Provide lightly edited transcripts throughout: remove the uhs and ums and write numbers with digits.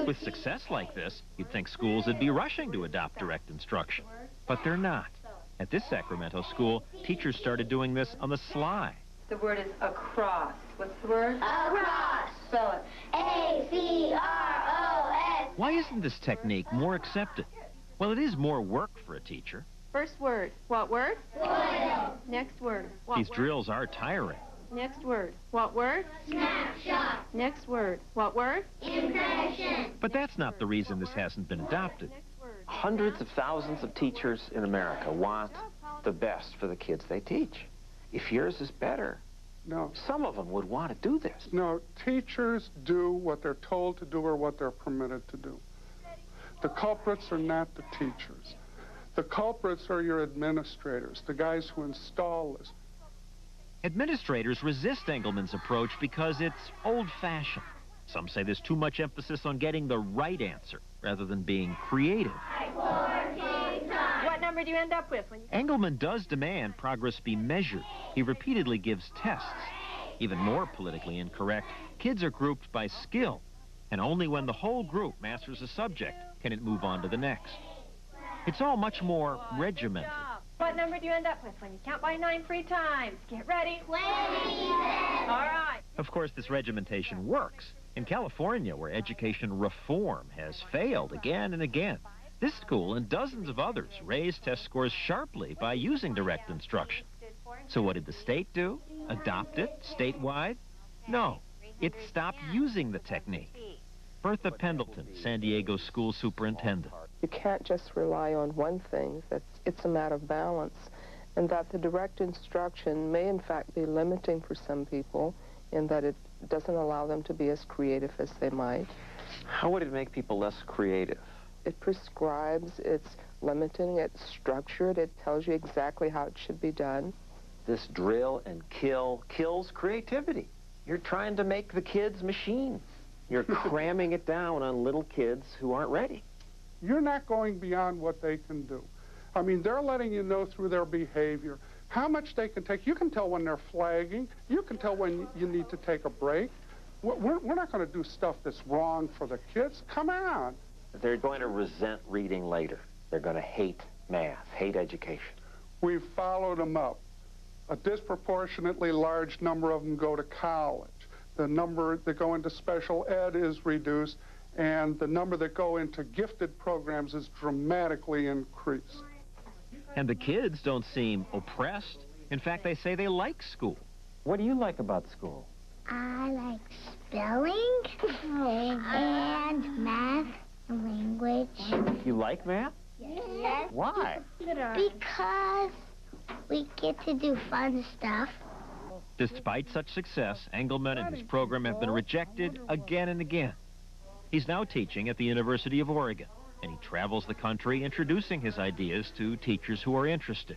With success like this, you'd think schools would be rushing to adopt direct instruction. But they're not. At this Sacramento school, teachers started doing this on the sly. The word is across. What's the word? Across. Spell it. A-C-R-O-S. Why isn't this technique more accepted? Well, it is more work for a teacher. First word. What word? Foil. Next word. What These word? drills are tiring. Next word. What word? Snapshot. Next word. What word? Impression. But that's not the reason this hasn't been adopted. Next word. Hundreds of thousands of teachers in America want the best for the kids they teach. If yours is better, No. some of them would want to do this. No, teachers do what they're told to do or what they're permitted to do. The culprits are not the teachers. The culprits are your administrators, the guys who install this. Administrators resist Engelman's approach because it's old-fashioned. Some say there's too much emphasis on getting the right answer rather than being creative. What number do you end up with when you... Engelman does demand progress be measured. He repeatedly gives tests. Even more politically incorrect, kids are grouped by skill, and only when the whole group masters a subject can it move on to the next. It's all much more regimented. What number do you end up with when you count by 9 3 times? Get ready. 27. All right. Of course, this regimentation works. In California, where education reform has failed again and again, this school and dozens of others raised test scores sharply by using direct instruction. So what did the state do? Adopt it statewide? No, it stopped using the technique. Bertha Pendleton, San Diego school superintendent. You can't just rely on one thing, that it's a matter of balance, and that the direct instruction may in fact be limiting for some people in that it doesn't allow them to be as creative as they might. How would it make people less creative? It prescribes, it's limiting, it's structured, it tells you exactly how it should be done. This drill and kill kills creativity. You're trying to make the kids machines. You're cramming it down on little kids who aren't ready. You're not going beyond what they can do. I mean, they're letting you know through their behavior how much they can take. You can tell when they're flagging. You can tell when you need to take a break. We're not going to do stuff that's wrong for the kids. Come on. They're going to resent reading later. They're going to hate math, hate education. We've followed them up. A disproportionately large number of them go to college. The number that go into special ed is reduced, and the number that go into gifted programs is dramatically increased. And the kids don't seem oppressed. In fact, they say they like school. What do you like about school? I like spelling and math and language. You like math? Yes. Why? Because we get to do fun stuff. Despite such success, Engelman and his program have been rejected again and again. He's now teaching at the University of Oregon, and he travels the country introducing his ideas to teachers who are interested.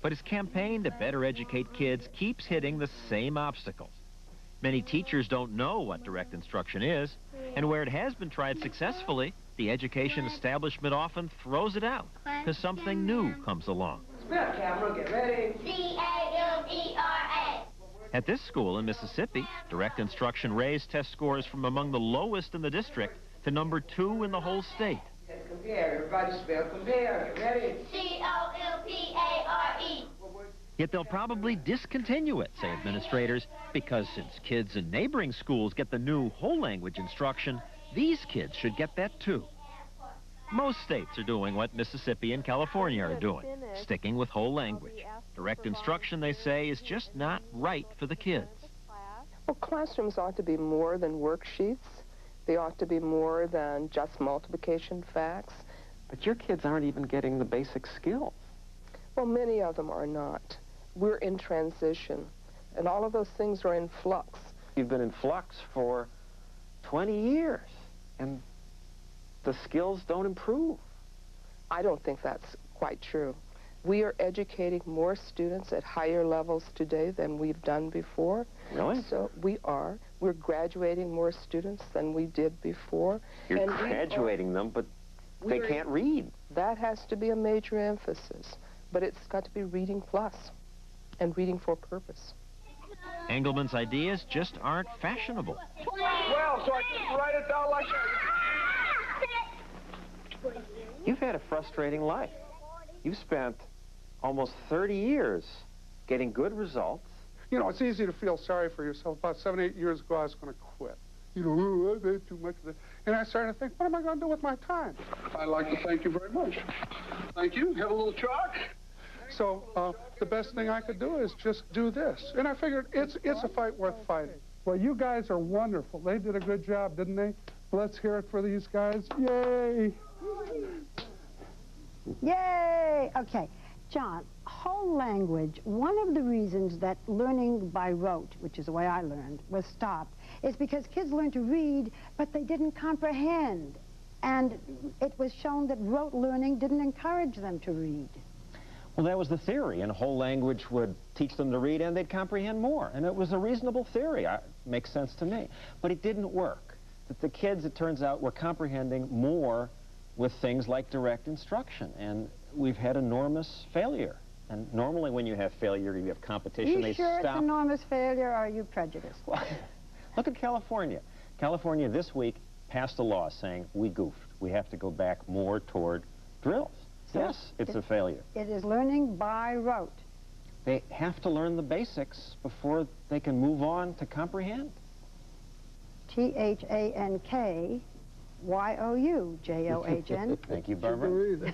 But his campaign to better educate kids keeps hitting the same obstacles. Many teachers don't know what direct instruction is, and where it has been tried successfully, the education establishment often throws it out because something new comes along. Spell camera, get ready. C-A-M-E-R-A. At this school in Mississippi, direct instruction raised test scores from among the lowest in the district to number 2 in the whole state. Let's compare. Everybody spell compare. Get ready. C-O-M-P-A-R-E. Yet they'll probably discontinue it, say administrators, because since kids in neighboring schools get the new whole language instruction, these kids should get that too. Most states are doing what Mississippi and California are doing, sticking with whole language. Direct instruction, they say, is just not right for the kids. Well, classrooms ought to be more than worksheets. They ought to be more than just multiplication facts. But your kids aren't even getting the basic skills. Well, many of them are not. We're in transition, and all of those things are in flux. You've been in flux for 20 years, and the skills don't improve. I don't think that's quite true. We are educating more students at higher levels today than we've done before. Really? So we are. We're graduating more students than we did before. You're And graduating them, but they can't read. That has to be a major emphasis. But it's got to be reading plus and reading for purpose. Engelman's ideas just aren't fashionable. Well, so I can write it down like that. You've had a frustrating life. You've spent almost 30 years getting good results. You know, it's easy to feel sorry for yourself. About 7, 8 years ago, I was going to quit. You know, oh, I've had too much of this. And I started to think, what am I going to do with my time? I'd like to thank you very much. Thank you. Have a little chalk. So the best thing I could do is just do this. And I figured it's a fight worth fighting. Well, you guys are wonderful. They did a good job, didn't they? Let's hear it for these guys. Yay! Yay! Okay. John, whole language, one of the reasons that learning by rote, which is the way I learned, was stopped, is because kids learned to read, but they didn't comprehend. And it was shown that rote learning didn't encourage them to read. Well, that was the theory, and whole language would teach them to read and they'd comprehend more. And it was a reasonable theory. Makes sense to me. But it didn't work. That the kids, it turns out, were comprehending more with things like direct instruction. And we've had enormous failure. And normally when you have failure, you have competition. Are you sure it's enormous failure, or are you prejudiced? Well, look at California. California this week passed a law saying we goofed. We have to go back more toward drills. So yes, it's a failure. It is learning by rote. They have to learn the basics before they can move on to comprehend. THANKYOU, JOHN. Thank you, Barbara.